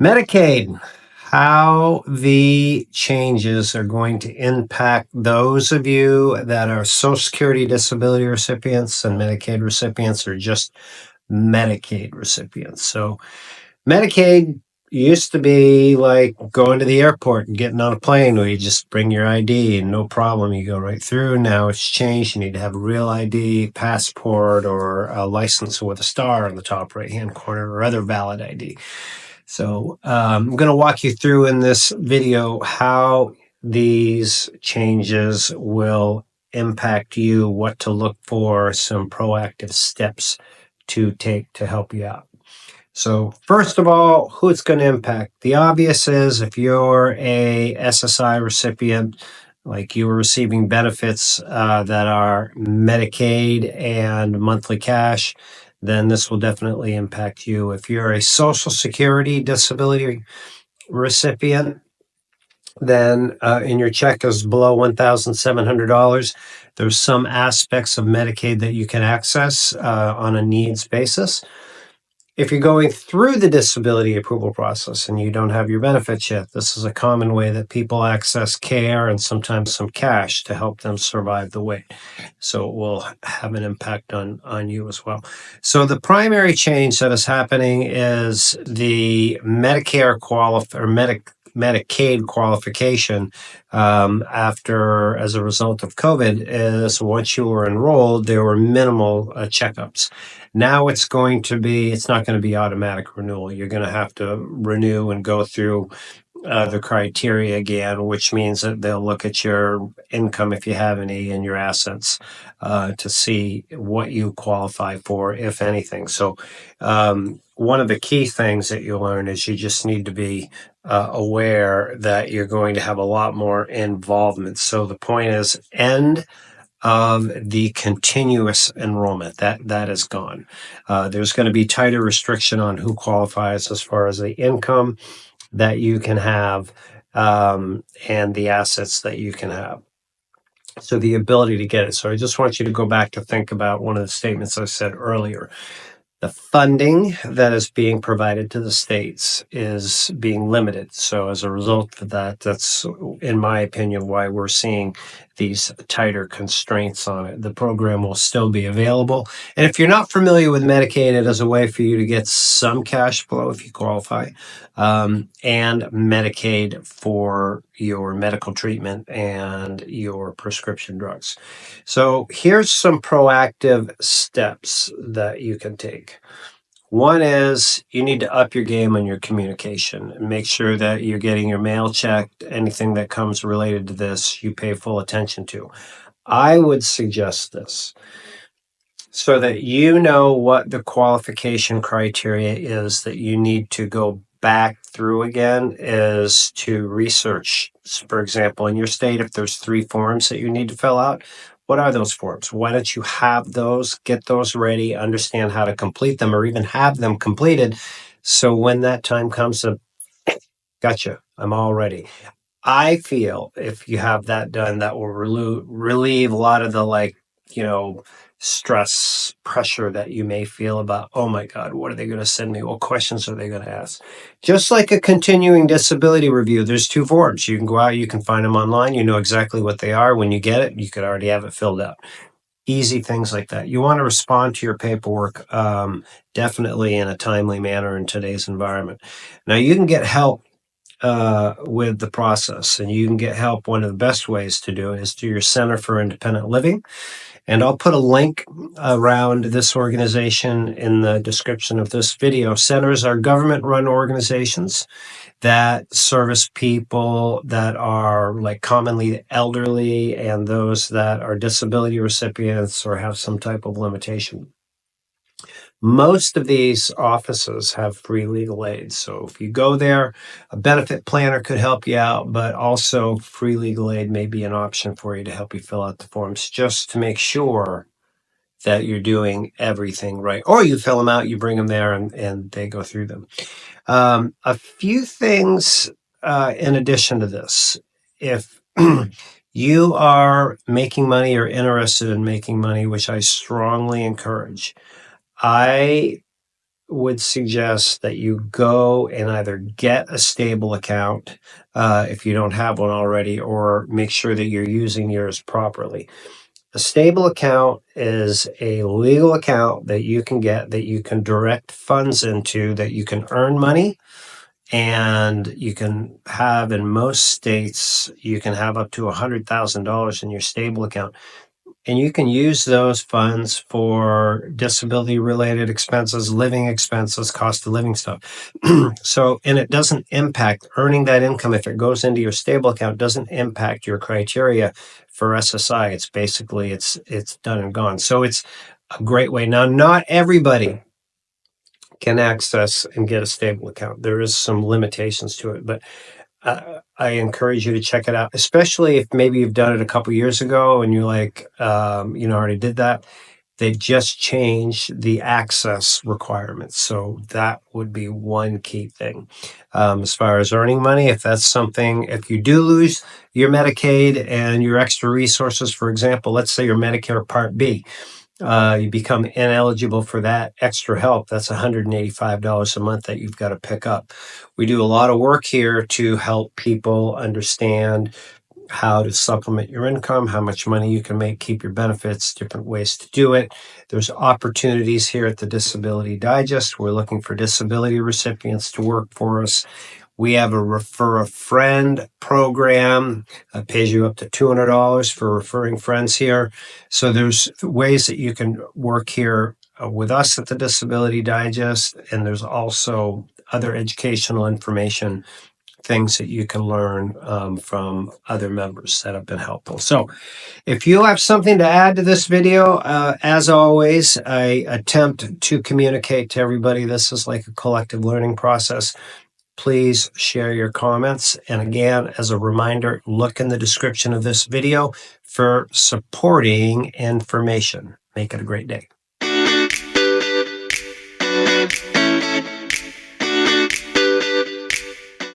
Medicaid, how the changes are going to impact those of you that are Social Security disability recipients and Medicaid recipients, or just Medicaid recipients. So, Medicaid used to be like going to the airport and getting on a plane where you just bring your ID and no problem, you go right through. Now it's changed. You need to have a real ID, passport, or a license with a star on the top right hand corner, or other valid ID. So I'm going to walk you through in this video how these changes will impact you, what to look for, some proactive steps to take to help you out. So first of all, who it's going to impact? The obvious is if you're a SSI recipient, like you were receiving benefits that are Medicaid and monthly cash, then this will definitely impact you. If you're a Social Security disability recipient, then and your check is below $1,700, there's some aspects of Medicaid that you can access on a needs basis. If you're going through the disability approval process and you don't have your benefits yet, this is a common way that people access care and sometimes some cash to help them survive the wait. So it will have an impact on you as well. So the primary change that is happening is the Medicare Medicaid qualification as a result of COVID is once you were enrolled, there were minimal checkups. Now it's not going to be automatic renewal. You're going to have to renew and go through the criteria again, which means that they'll look at your income, if you have any, and your assets to see what you qualify for, if anything. So one of the key things that you'll learn is you just need to be aware that you're going to have a lot more involvement. So the point is end of the continuous enrollment that is gone. There's going to be tighter restriction on who qualifies as far as the income that you can have and the assets that you can have. So the ability to get it. So I just want you to go back to think about one of the statements I said earlier. The funding that is being provided to the states is being limited. So as a result of that, that's, in my opinion, why we're seeing these tighter constraints on it. The program will still be available. And if you're not familiar with Medicaid, it is a way for you to get some cash flow if you qualify, and Medicaid for your medical treatment and your prescription drugs. So here's some proactive steps that you can take. One is you need to up your game on your communication and make sure that you're getting your mail checked. Anything that comes related to this, you pay full attention to. I would suggest this so that you know what the qualification criteria is that you need to go back through again is to research. For example, in your state, if there's 3 forms that you need to fill out, what are those forms? Why don't you have those, get those ready, understand how to complete them, or even have them completed. So when that time comes to, gotcha, I'm all ready. I feel if you have that done, that will relieve a lot of the stress, pressure that you may feel about, oh my God, what are they going to send me? What questions are they going to ask? Just like a continuing disability review, there's 2 forms. You can go out, you can find them online. You know exactly what they are. When you get it, you could already have it filled out. Easy things like that. You want to respond to your paperwork definitely in a timely manner in today's environment. Now, you can get help with the process, and you can get help. One of the best ways to do it is through your Center for Independent Living. And I'll put a link around this organization in the description of this video. Centers are government-run organizations that service people that are like commonly elderly and those that are disability recipients or have some type of limitation. Most of these offices have free legal aid. So if you go there, a benefit planner could help you out, but also free legal aid may be an option for you to help you fill out the forms just to make sure that you're doing everything right. Or you fill them out, you bring them there, and they go through them. A few things in addition to this. If you are making money or interested in making money, which I strongly encourage, I would suggest that you go and either get a stable account if you don't have one already, or make sure that you're using yours properly. A stable account is a legal account that you can get, that you can direct funds into, that you can earn money, and you can have, in most states, you can have up to $100,000 in your stable account. And you can use those funds for disability related expenses, living expenses, cost of living stuff. So, and it doesn't impact earning that income. If it goes into your stable account, doesn't impact your criteria for SSI. It's basically, it's done and gone. So it's a great way. Now, not everybody can access and get a stable account. There is some limitations to it, but I encourage you to check it out, especially if maybe you've done it a couple years ago and you're like, already did that. They just changed the access requirements. So that would be one key thing. As far as earning money, if that's something, if you do lose your Medicaid and your extra resources, for example, let's say your Medicare Part B, you become ineligible for that extra help. That's $185 a month that you've got to pick up. We do a lot of work here to help people understand how to supplement your income, how much money you can make, keep your benefits, different ways to do it. There's opportunities here at the Disability Digest. We're looking for disability recipients to work for us. We have a refer a friend program that pays you up to $200 for referring friends here. So there's ways that you can work here with us at the Disability Digest, and there's also other educational information, things that you can learn from other members that have been helpful. So if you have something to add to this video, as always, I attempt to communicate to everybody. This is like a collective learning process. Please share your comments. And again, as a reminder, look in the description of this video for supporting information. Make it a great day.